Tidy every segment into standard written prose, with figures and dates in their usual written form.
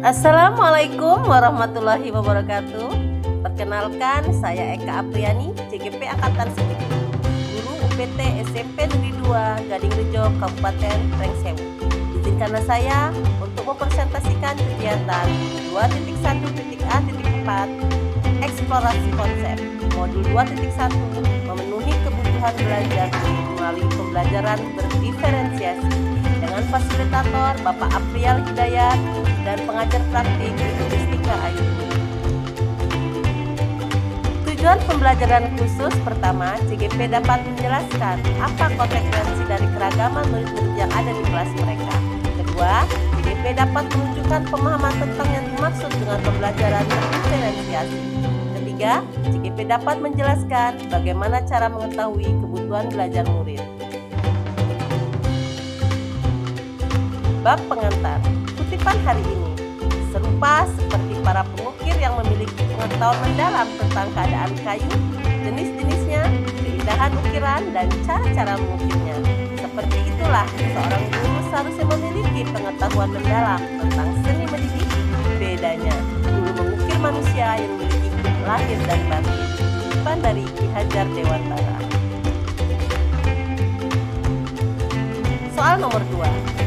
Assalamualaikum warahmatullahi wabarakatuh. Perkenalkan, saya Eka Apriani, CGP Angkatan 10, guru UPT SMP Negeri 2 Gading Rejo, Kabupaten Trengsewu. Izinkanlah saya untuk mempresentasikan kegiatan 2.1.A.4 Eksplorasi Konsep Modul 2.1 memenuhi kebutuhan belajar melalui pembelajaran berdiferensiasi dengan fasilitator Bapak Aprial Hidayat dan pengajar praktik Ibu Ristika Ayu. Tujuan pembelajaran khusus pertama, CGP dapat menjelaskan apa konsekuensi dari keragaman murid-murid yang ada di kelas mereka. Kedua, CGP dapat menunjukkan pemahaman tentang yang dimaksud dengan pembelajaran berdiferensiasi. Ketiga, CGP dapat menjelaskan bagaimana cara mengetahui kebutuhan belajar murid. Bab pengantar. Kutipan hari ini serupa seperti para pengukir yang memiliki pengetahuan mendalam tentang keadaan kayu, jenis-jenisnya, keindahan ukiran, dan cara-cara mengukirnya. Seperti itulah seorang guru seharusnya memiliki pengetahuan mendalam tentang seni mendidik. Bedanya, guru mengukir manusia yang memiliki hidup lahir dan batin. Kutipan dari Ki Hajar Dewantara. Soal nomor 2.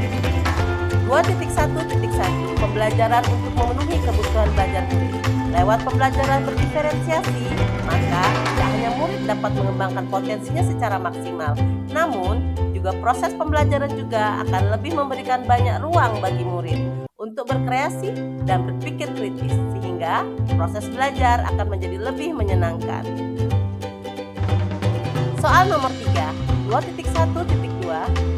2.1.1 Pembelajaran untuk memenuhi kebutuhan belajar murid. Lewat pembelajaran berdiferensiasi, maka tidak hanya murid dapat mengembangkan potensinya secara maksimal, namun juga proses pembelajaran juga akan lebih memberikan banyak ruang bagi murid untuk berkreasi dan berpikir kritis, sehingga proses belajar akan menjadi lebih menyenangkan. Soal nomor 3, 2.1.2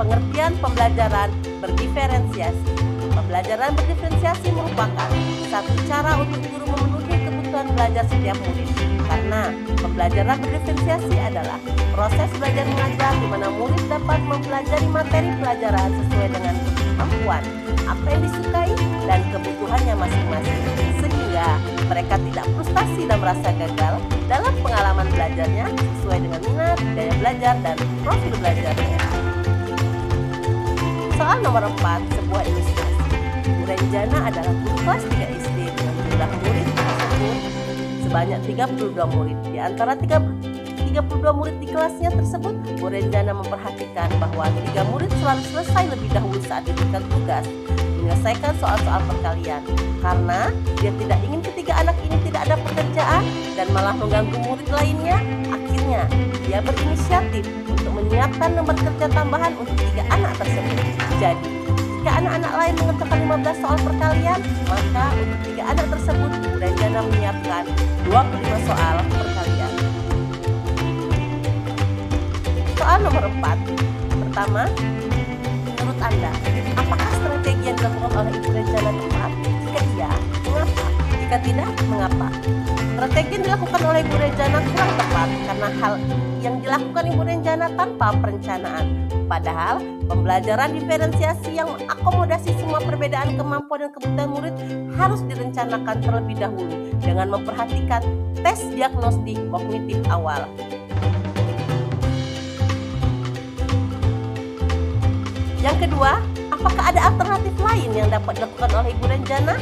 Pengertian pembelajaran berdiferensiasi. Pembelajaran berdiferensiasi merupakan satu cara untuk guru memenuhi kebutuhan belajar setiap murid. Karena pembelajaran berdiferensiasi adalah proses belajar mengajar di mana murid dapat mempelajari materi pelajaran sesuai dengan kemampuan, apa yang disukai, dan kebutuhannya masing-masing, sehingga mereka tidak frustasi dan merasa gagal dalam pengalaman belajarnya sesuai dengan minat, daya belajar, dan profil belajarnya. Soal nomor 4, sebuah ilustrasi. Bu Renjana adalah guru kelas 3 SD dengan jumlah murid tersebut sebanyak 32 murid. Di antara 32 murid di kelasnya tersebut, Bu Renjana memperhatikan bahwa 3 murid selalu selesai lebih dahulu saat diberikan tugas menyelesaikan soal-soal perkalian. Karena dia tidak ingin ketiga anak ini tidak ada pekerjaan dan malah mengganggu murid lainnya, akhirnya dia berinisiatif untuk menyiapkan lembar kerja tambahan untuk 3 anak tersebut. Jadi, jika anak-anak lain mengerjakan 15 soal perkalian, maka untuk 3 anak tersebut Bu Renjana menyiapkan 25 soal perkalian. Soal nomor 4. Pertama, menurut Anda, apakah strategi yang dilakukan oleh Ibu Renjana tepat? Jika iya, mengapa? Jika tidak, mengapa? Strategi yang dilakukan oleh Ibu Renjana kurang tepat karena hal yang dilakukan Ibu Renjana tanpa perencanaan. Padahal pembelajaran diferensiasi yang mengakomodasi semua perbedaan kemampuan dan kebutuhan murid harus direncanakan terlebih dahulu dengan memperhatikan tes diagnostik kognitif awal. Yang kedua, apakah ada alternatif lain yang dapat dilakukan oleh Ibu Renjana?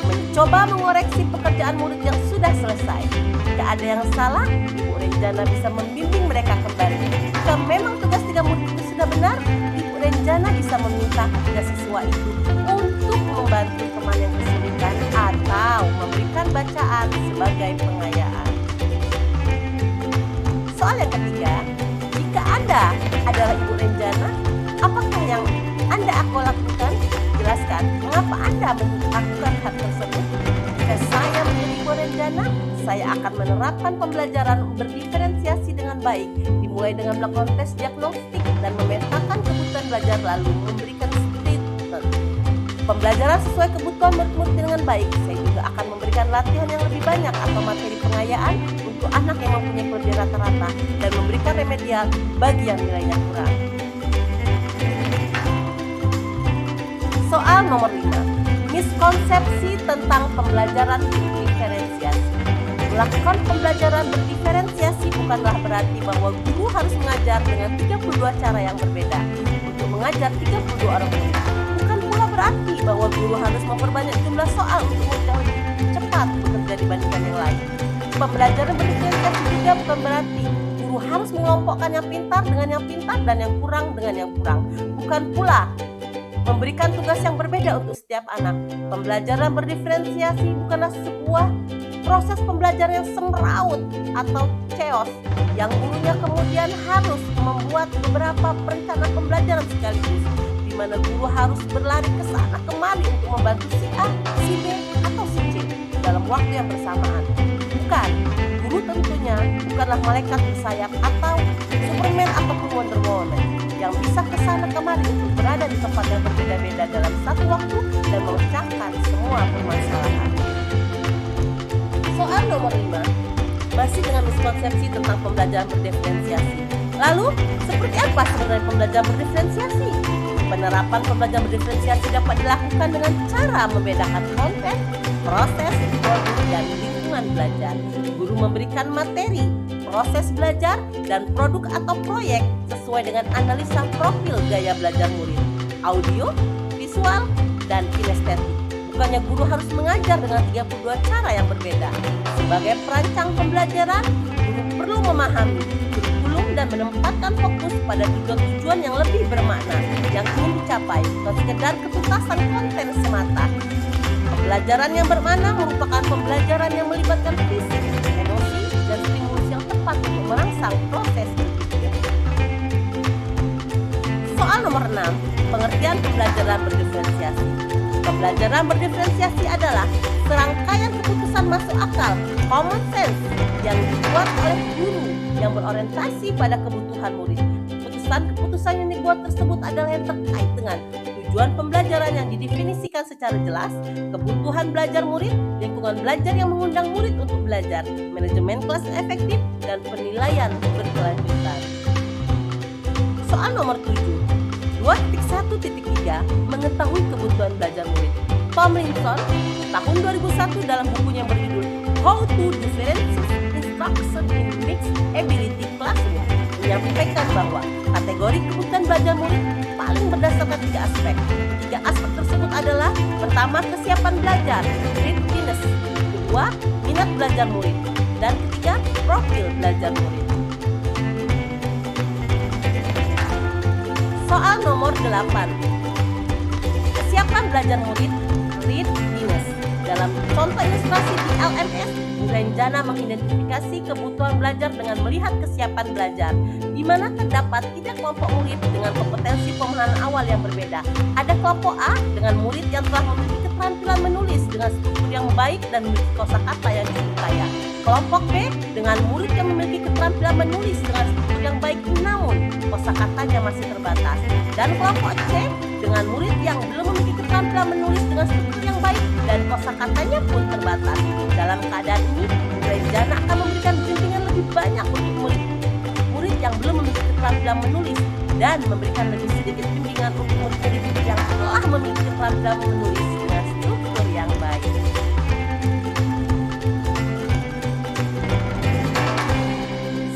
Mencoba mengoreksi pekerjaan murid yang sudah selesai. Jika ada yang salah, Ibu Renjana bisa membimbing mereka kembali. Jika memang tugas 3 murid itu sudah benar, Ibu Renjana bisa meminta ketiga siswa itu untuk membantu teman yang kesulitan atau memberikan bacaan sebagai pengayaan. Soal yang ketiga, jika Anda adalah Ibu Renjana, apakah yang Anda lakukan? Jelaskan mengapa Anda melakukan hal tersebut. Jika saya menjadi Ibu Renjana, saya akan menerapkan pembelajaran berdiferensiasi dengan baik, dimulai dengan melakukan tes diagnostik dan memetakan kebutuhan belajar lalu memberikan statement pembelajaran sesuai kebutuhan murid-murid dengan baik. Saya juga akan memberikan latihan yang lebih banyak atau materi pengayaan untuk anak yang mempunyai kelebihan rata-rata dan memberikan remedial bagi yang nilainya kurang. Soal nomor 5. Miskonsepsi tentang pembelajaran berdiferensiasi. Melakukan pembelajaran berdiferensiasi bukanlah berarti bahwa guru harus mengajar dengan 32 cara yang berbeda untuk mengajar 32 orang murid. Bukan pula berarti bahwa guru harus memperbanyak jumlah soal untuk murid yang lebih cepat bekerja dibandingkan yang lain. Pembelajaran berdiferensiasi juga bukan berarti guru harus mengelompokkan yang pintar dengan yang pintar dan yang kurang dengan yang kurang. Bukan pula memberikan tugas yang berbeda untuk setiap anak. Pembelajaran berdiferensiasi bukanlah sebuah proses pembelajaran yang semraut atau chaos yang gurunya kemudian harus membuat beberapa perencanaan pembelajaran sekaligus, di mana guru harus berlari ke sana kemari untuk membantu si A, si B, atau si C dalam waktu yang bersamaan. Bukan, guru tentunya bukanlah malaikat bersayap atau Superman ataupun Wonder Woman yang bisa ke sana kemari untuk berada di tempat yang berbeda-beda dalam satu waktu dan memecahkan semua permasalahan. Soal nomor 5 masih dengan miskonsepsi tentang pembelajaran berdiferensiasi. Lalu, seperti apa sebenarnya pembelajaran berdiferensiasi? Penerapan pembelajaran berdiferensiasi dapat dilakukan dengan cara membedakan konten, proses, produk, dan lingkungan belajar. Guru memberikan materi, proses belajar, dan produk atau proyek sesuai dengan analisa profil gaya belajar murid, audio, visual, dan kinestetik. Bukannya guru harus mengajar dengan 32 cara yang berbeda. Sebagai perancang pembelajaran, guru perlu memahami kurikulum dan menempatkan fokus pada tujuan-tujuan yang lebih bermakna yang ingin dicapai, bukan sekedar ketuntasan konten semata. Pembelajaran yang bermakna merupakan pembelajaran yang melibatkan fisik, emosi, dan stimulus yang tepat untuk merangsang proses berpikir. Soal nomor 6, pengertian pembelajaran berdiferensiasi. Pembelajaran berdiferensiasi adalah serangkaian keputusan masuk akal, common sense, yang dibuat oleh guru yang berorientasi pada kebutuhan murid. Keputusan-keputusan yang dibuat tersebut adalah yang terkait dengan tujuan pembelajaran yang didefinisikan secara jelas, kebutuhan belajar murid, lingkungan belajar yang mengundang murid untuk belajar, manajemen kelas yang efektif, dan penilaian berkelanjutan. Soal nomor 7. 2.1.3 mengetahui kebutuhan belajar murid. Tomlinson tahun 2001 dalam bukunya berjudul How to Differentiate Instruction in Mixed Ability Classroom menyampaikan bahwa kategori kebutuhan belajar murid paling berdasarkan 3 aspek. 3 aspek tersebut adalah: pertama, kesiapan belajar, readiness; kedua, minat belajar murid; dan ketiga, profil belajar murid. Soal nomor 8. Kesiapan belajar murid, readiness. Dalam contoh ilustrasi di LMS, Bu Renjana mengidentifikasi kebutuhan belajar dengan melihat kesiapan belajar, di mana terdapat 3 kelompok murid dengan kompetensi pemahaman awal yang berbeda. Ada kelompok A dengan murid yang telah memiliki keterampilan menulis dengan struktur yang baik dan memiliki kosakata yang cukup kaya. Kelompok B dengan murid yang memiliki keterampilan menulis dengan struktur yang baik namun kosakatanya masih terbatas. Dan kelompok C dengan murid yang belum memiliki keterampilan menulis dengan struktur yang baik dan kosakatanya pun terbatas. Dalam keadaan ini, Renjana akan memberikan bimbingan lebih banyak untuk murid yang belum memiliki keterampilan menulis dan memberikan lebih sedikit bimbingan untuk murid-murid yang telah memiliki keterampilan menulis dengan struktur yang baik.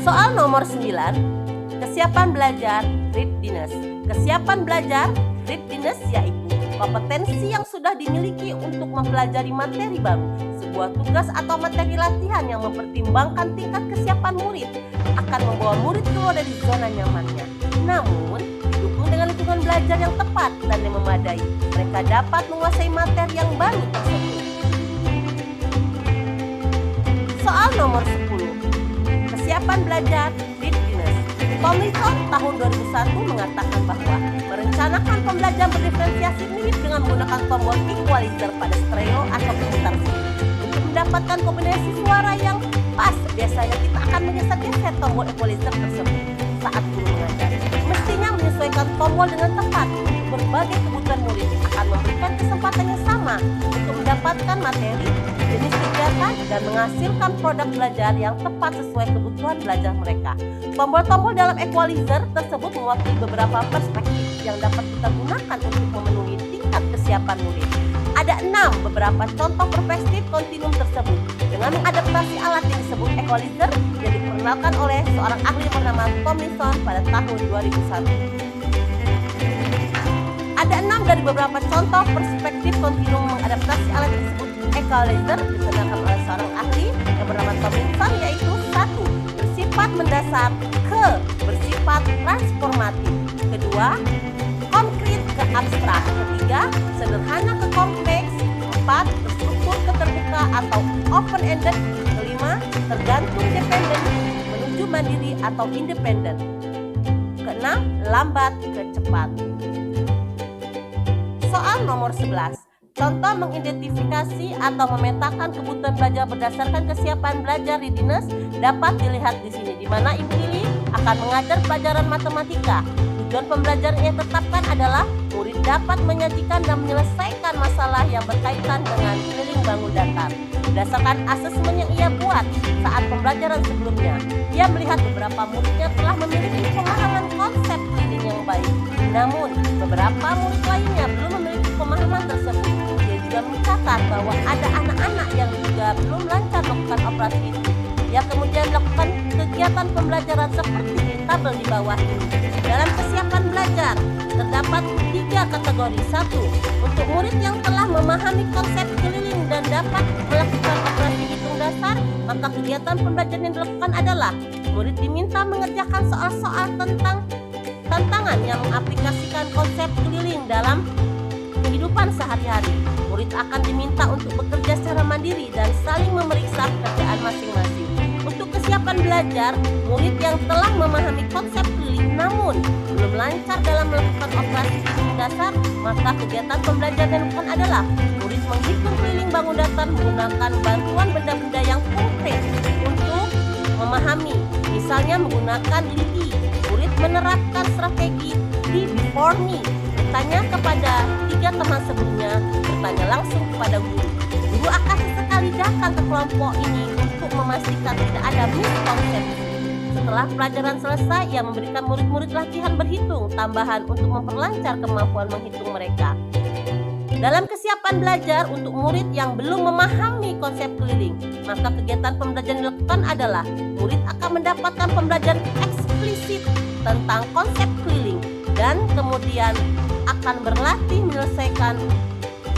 Soal nomor 9, kesiapan belajar, readiness. Kesiapan belajar, readiness yaitu kompetensi yang sudah dimiliki untuk mempelajari materi baru, sebuah tugas atau materi latihan yang mempertimbangkan tingkat kesiapan murid akan membawa murid keluar dari zona nyamannya. Namun, didukung dengan lingkungan belajar yang tepat dan yang memadai, mereka dapat menguasai materi yang baru tersebut. Soal nomor 10. Kesiapan belajar, readiness. Tomlinson tahun 2001 mengatakan bahwa merencanakan pembelajaran berdiferensiasi mirip dengan menggunakan tombol equalizer pada stereo atau pemutar CD. Untuk mendapatkan kombinasi suara yang pas, biasanya kita akan menggeser-geser tombol equalizer tersebut saat guru mengajar. Mestinya menyesuaikan tombol dengan tepat untuk berbagai kebutuhan murid akan memberikan kesempatan yang sama untuk mendapatkan materi, jenis kegiatan, dan menghasilkan produk belajar yang tepat sesuai kebutuhan belajar mereka. Tombol-tombol dalam equalizer tersebut mewakili beberapa perspektif yang dapat kita gunakan untuk memenuhi tingkat kesiapan murid. Ada 6 beberapa contoh perspektif kontinum tersebut dengan mengadaptasi alat yang disebut equalizer yang diperkenalkan oleh seorang ahli bernama Tomlinson pada tahun 2001. Ada 6 dari beberapa contoh perspektif kontinum mengadaptasi alat tersebut equalizer digunakan oleh seorang ahli yang bernama Tomlinson, yaitu 1. Bersifat mendasar, ke bersifat transformatif. Kedua, konkret ke abstrak. Ketiga, sederhana ke kompleks. 4. Terstruktur ke terbuka atau open ended. Kelima, tergantung dependen menuju mandiri atau independen. Keenam, lambat ke cepat. Soal nomor 11. Contoh mengidentifikasi atau memetakan kebutuhan belajar berdasarkan kesiapan belajar readiness dapat dilihat di sini, di mana Ibu Lili akan mengajar pelajaran matematika. Tujuan pembelajaran yang ditetapkan adalah murid dapat menyajikan dan menyelesaikan masalah yang berkaitan dengan keliling bangun datar. Berdasarkan asesmen yang ia buat saat pembelajaran sebelumnya, ia melihat beberapa muridnya telah memiliki pemahaman konsep keliling yang baik. Namun, beberapa murid lainnya belum memiliki pemahaman tersebut. Ia juga mencatat bahwa ada anak-anak yang juga belum lancar melakukan operasi itu. Ia kemudian melakukan kegiatan pembelajaran seperti di tabel di bawah ini. Dalam kesiapan belajar, terdapat 3 kategori. 1. Untuk murid yang telah memahami konsep keliling dan dapat melakukan operasi hitung dasar, maka kegiatan pembelajaran yang dilakukan adalah murid diminta mengerjakan soal-soal tentang tantangan yang mengaplikasikan konsep keliling dalam kehidupan sehari-hari. Murid akan diminta untuk bekerja secara mandiri dan saling memeriksa pekerjaan masing-masing. Untuk kesiapan belajar, murid yang telah memahami konsep keliling namun belum lancar dalam melakukan operasi hitung dasar, maka kegiatan pembelajaran yang dilakukan adalah murid menghitung keliling bangun datar menggunakan bantuan benda-benda yang konkret untuk memahami, misalnya menggunakan lidi. Murid menerapkan strategi di before me, bertanya kepada 3 teman sebelumnya, bertanya langsung kepada guru. Guru akan sesekali datang ke kelompok ini untuk memastikan tidak ada miskonsepsi. Setelah pelajaran selesai, ia memberikan murid-murid latihan berhitung tambahan untuk memperlancar kemampuan menghitung mereka. Dalam kesiapan belajar untuk murid yang belum memahami konsep keliling, maka kegiatan pembelajaran dilakukan adalah murid akan mendapatkan pembelajaran eksplisit tentang konsep keliling dan kemudian akan berlatih menyelesaikan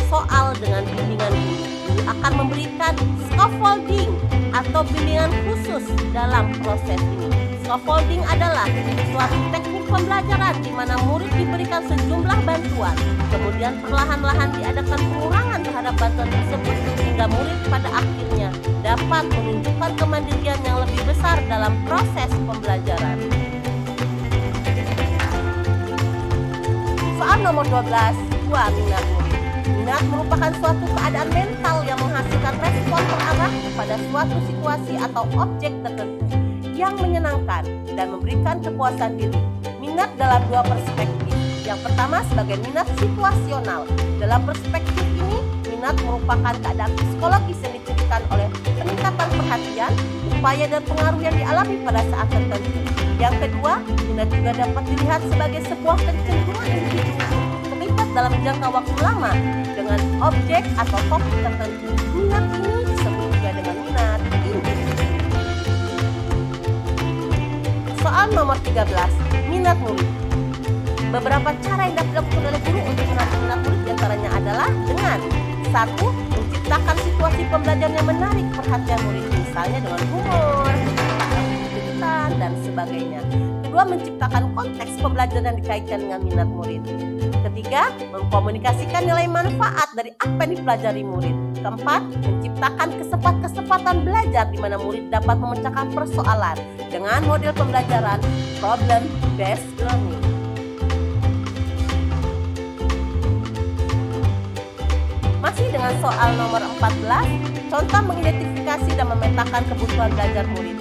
soal dengan bimbingan guru. Guru akan memberikan scaffolding atau bimbingan khusus dalam proses ini. Scaffolding adalah suatu teknik pembelajaran di mana murid diberikan sejumlah bantuan, kemudian perlahan-lahan diadakan pengurangan terhadap bantuan tersebut hingga murid pada akhirnya dapat menunjukkan kemandirian yang lebih besar dalam proses pembelajaran. Soal nomor 12, 2. Minat murid. Minat merupakan suatu keadaan mental yang menghasilkan respon terarah pada suatu situasi atau objek tertentu yang menyenangkan dan memberikan kepuasan diri. Minat dalam 2 perspektif. Yang pertama sebagai minat situasional. Dalam perspektif ini, minat merupakan keadaan psikologis yang diciptakan oleh peningkatan perhatian, upaya dan pengaruh yang dialami pada saat tertentu. Yang kedua, minat juga dapat dilihat sebagai sebuah kecenderungan individu terlibat dalam jangka waktu lama dengan objek atau topik tertentu. Minat ini disebut juga dengan minat individu. Soal nomor 13, minat murid. Beberapa cara yang dapat dilakukan oleh guru untuk menarik minat murid diantaranya adalah dengan 1. Menciptakan situasi pembelajaran yang menarik perhatian murid, misalnya dengan humor, kejutan, dan sebagainya. Kedua, menciptakan konteks pembelajaran yang dikaitkan dengan minat murid. Ketiga, mengkomunikasikan nilai manfaat dari apa yang dipelajari murid. Keempat, menciptakan kesempatan belajar di mana murid dapat memecahkan persoalan dengan model pembelajaran problem based learning. Masih dengan soal nomor 14, contoh mengidentifikasi dan memetakan kebutuhan belajar murid.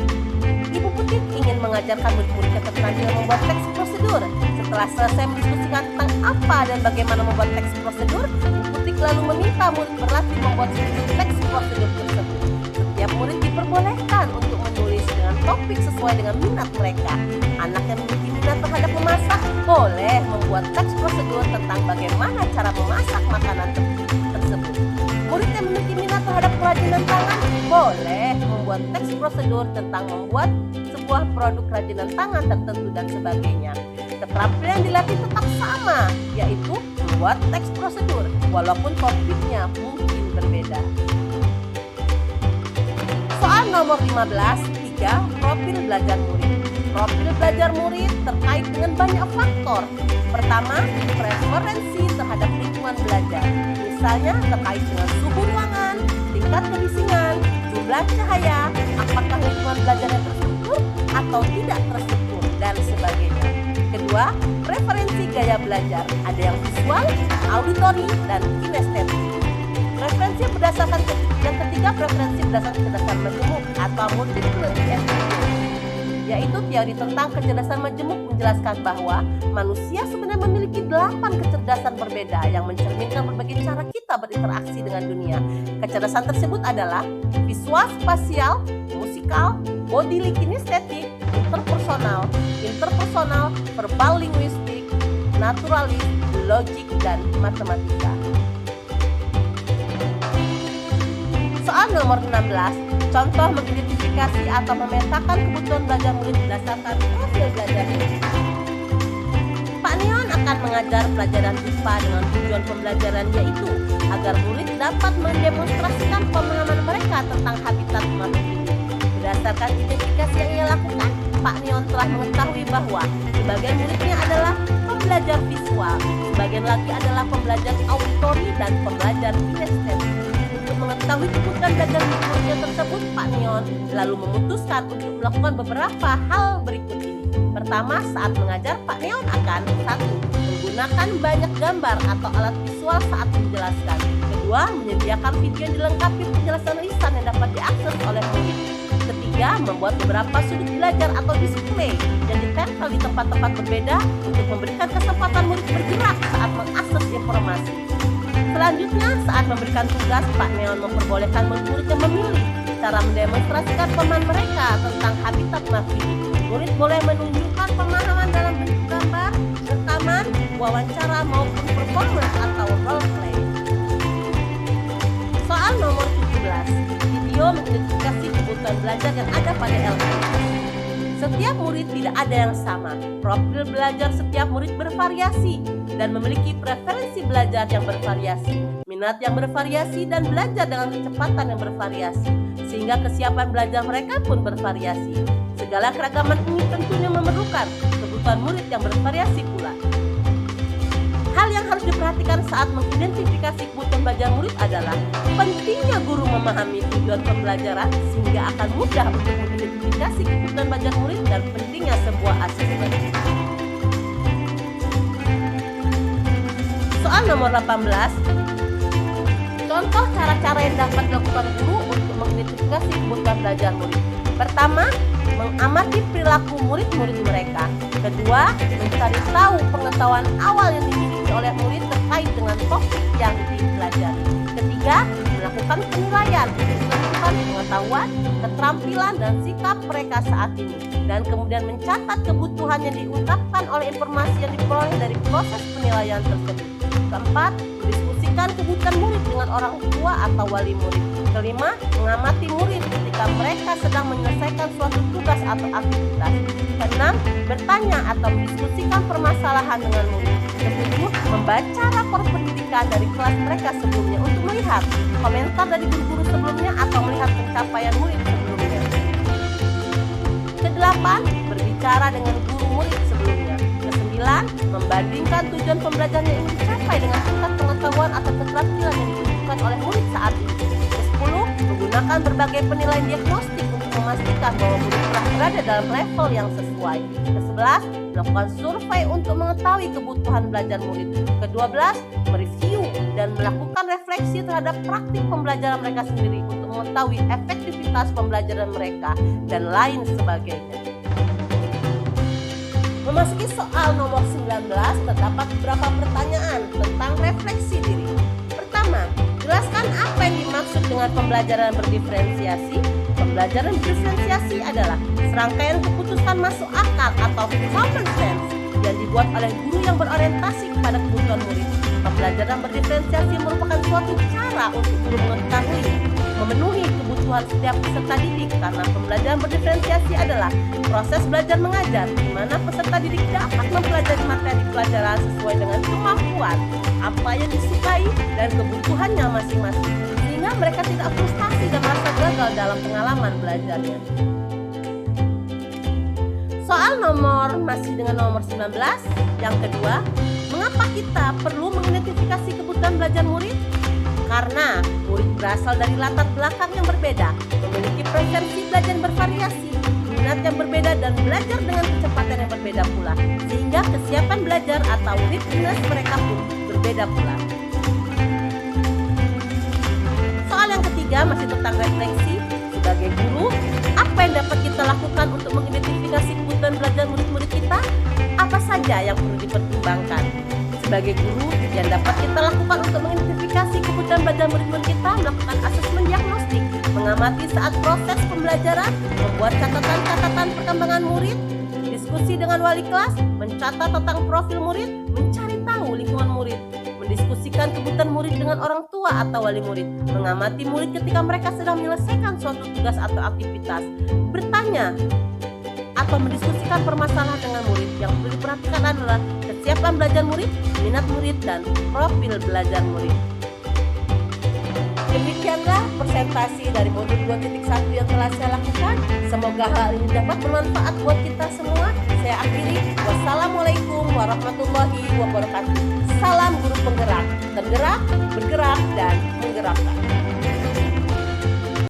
Ibu Putih ingin mengajarkan murid-muridnya keterampilan membuat teks prosedur. Setelah selesai mendiskusikan tentang apa dan bagaimana membuat teks prosedur, Ibu Putih lalu meminta murid berlatih membuat teks prosedur tersebut. Setiap murid diperbolehkan untuk menulis dengan topik sesuai dengan minat mereka. Anak yang memiliki minat terhadap memasak boleh membuat teks prosedur tentang bagaimana cara memasak makanan tersebut. Murid yang memiliki minat terhadap kerajinan tangan boleh membuat teks prosedur tentang membuat sebuah produk kerajinan tangan tertentu dan sebagainya. Keterampilan yang dilatih tetap sama, yaitu membuat teks prosedur, walaupun topiknya mungkin berbeda. Soal nomor 15, 3. Profil belajar murid. Profil belajar murid terkait dengan banyak faktor. Pertama, preferensi terhadap lingkungan belajar. Misalnya terkait dengan suhu ruangan, tingkat kebisingan, jumlah cahaya, apakah lingkungan belajarnya terstruktur atau tidak terstruktur, dan sebagainya. Kedua, preferensi gaya belajar. Ada yang visual, auditori, dan kinestetik. Preferensi berdasarkan yang ketiga, preferensi berdasarkan kecerdasan majemuk atau multiple intelligence, yaitu teori tentang kecerdasan majemuk menjelaskan bahwa manusia sebenarnya memiliki 8 kecerdasan berbeda yang mencerminkan berbagai cara kita berinteraksi dengan dunia. Kecerdasan tersebut adalah visual spasial, musikal, bodily kinestetik, interpersonal, verbal linguistik, naturalis, logik, dan matematika. Soal nomor 16, contoh mengidentifikasi atau memetakan kebutuhan belajar murid berdasarkan profil belajar murid. Pak Neon akan mengajar pelajaran IPA dengan tujuan pembelajaran yaitu agar murid dapat mendemonstrasikan pemahaman mereka tentang habitat makhluk hidup. Berdasarkan identifikasi yang ia lakukan, Pak Neon telah mengetahui bahwa sebagian muridnya adalah pembelajar visual, sebagian lagi adalah pembelajar auditori dan pembelajar kinestetik. Mengetahui kebutuhan belajar muridnya tersebut, Pak Neon lalu memutuskan untuk melakukan beberapa hal berikut ini. Pertama, saat mengajar, Pak Neon akan 1. Menggunakan banyak gambar atau alat visual saat menjelaskan. Kedua, menyediakan video yang dilengkapi penjelasan lisan yang dapat diakses oleh murid. Ketiga, membuat beberapa sudut belajar atau display yang ditempel di tempat-tempat berbeda untuk memberikan kesempatan murid bergerak saat mengakses informasi. Selanjutnya, saat memberikan tugas, Pak Neon memperbolehkan murid-muridnya memilih cara mendemonstrasikan pemahaman mereka tentang habitat makhluk. Murid boleh menunjukkan pemahaman dalam bentuk gambar, rekaman, wawancara, maupun performance atau role play. Soal nomor 17, video mengidentifikasi kebutuhan belajar yang ada pada LKS. Setiap murid tidak ada yang sama. Profil belajar setiap murid bervariasi dan memiliki preferensi belajar yang bervariasi, minat yang bervariasi, dan belajar dengan kecepatan yang bervariasi, sehingga kesiapan belajar mereka pun bervariasi. Segala keragaman ini tentunya memerlukan kebutuhan murid yang bervariasi pula. Hal yang harus diperhatikan saat mengidentifikasi kebutuhan belajar murid adalah pentingnya guru memahami tujuan pembelajaran sehingga akan mudah untuk mengidentifikasi kebutuhan belajar murid dan pentingnya sebuah asesmen. Soal nomor 18, contoh cara-cara yang dapat dilakukan guru untuk mengidentifikasi kebutuhan belajar murid. Pertama, mengamati perilaku murid-murid mereka. Kedua, mencari tahu pengetahuan awal yang dimiliki oleh murid terkait dengan topik yang dipelajari. Ketiga, melakukan penilaian untuk menentukan pengetahuan, keterampilan, dan sikap mereka saat ini. Dan kemudian mencatat kebutuhan yang diungkapkan oleh informasi yang diperoleh dari proses penilaian tersebut. Keempat, mendiskusikan kebutuhan murid dengan orang tua atau wali murid. Kelima, mengamati murid ketika mereka sedang menyelesaikan suatu tugas atau aktivitas. Keenam, bertanya atau mendiskusikan permasalahan dengan murid. Ketujuh, membaca rapor pendidikan dari kelas mereka sebelumnya untuk melihat komentar dari guru-guru sebelumnya atau melihat pencapaian murid sebelumnya. Kedelapan, berbicara dengan guru murid sebelumnya. Kesembilan, membandingkan tujuan pembelajaran yang ingin dicapai dengan tingkat pengetahuan atau keterampilan yang dibutuhkan oleh murid saat ini. Ke-10, menggunakan berbagai penilaian diagnostik untuk memastikan bahwa murid telah berada dalam level yang sesuai. Ke-11, melakukan survei untuk mengetahui kebutuhan belajar murid. Ke-12, mereview dan melakukan refleksi terhadap praktik pembelajaran mereka sendiri untuk mengetahui efektivitas pembelajaran mereka dan lain sebagainya. Memasuki soal nomor 19, terdapat beberapa pertanyaan tentang refleksi diri. Pertama, jelaskan apa yang dimaksud dengan pembelajaran berdiferensiasi. Pembelajaran berdiferensiasi adalah serangkaian keputusan masuk akal atau common sense yang dibuat oleh guru yang berorientasi kepada kebutuhan murid. Pembelajaran berdiferensiasi merupakan suatu cara untuk guru mengetahui, memenuhi kebutuhan setiap peserta didik, karena pembelajaran berdiferensiasi adalah proses belajar mengajar di mana peserta didik dapat mempelajari materi pelajaran sesuai dengan kemampuan, apa yang disukai, dan kebutuhannya masing-masing, sehingga mereka tidak frustasi dan merasa gagal dalam pengalaman belajarnya. Soal masih dengan nomor 19, yang kedua, mengapa kita perlu mengidentifikasi kebutuhan belajar murid? Karena murid berasal dari latar belakang yang berbeda, memiliki preferensi belajar yang bervariasi, minat yang berbeda, dan belajar dengan kecepatan yang berbeda pula, sehingga kesiapan belajar atau readiness mereka pun berbeda pula. Soal yang ketiga masih tentang refleksi. Sebagai guru, apa yang dapat kita lakukan untuk mengidentifikasi kebutuhan belajar murid-murid kita? Apa saja yang perlu dipertimbangkan? Sebagai guru, yang dapat kita lakukan untuk mengidentifikasi kebutuhan belajar murid-murid kita, melakukan asesmen diagnostik, mengamati saat proses pembelajaran, membuat catatan-catatan perkembangan murid, diskusi dengan wali kelas, mencatat tentang profil murid, mencari tahu lingkungan murid, mendiskusikan kebutuhan murid dengan orang tua atau wali murid, mengamati murid ketika mereka sedang menyelesaikan suatu tugas atau aktivitas, bertanya atau mendiskusikan permasalahan dengan murid. Yang perlu diperhatikan adalah kesiapan belajar murid, minat murid, dan profil belajar murid. Demikianlah presentasi dari modul 2.1 yang telah saya lakukan. Semoga hal ini dapat bermanfaat buat kita semua. Saya akhiri. Wassalamualaikum warahmatullahi wabarakatuh. Salam guru penggerak, tergerak, bergerak, dan menggerakkan.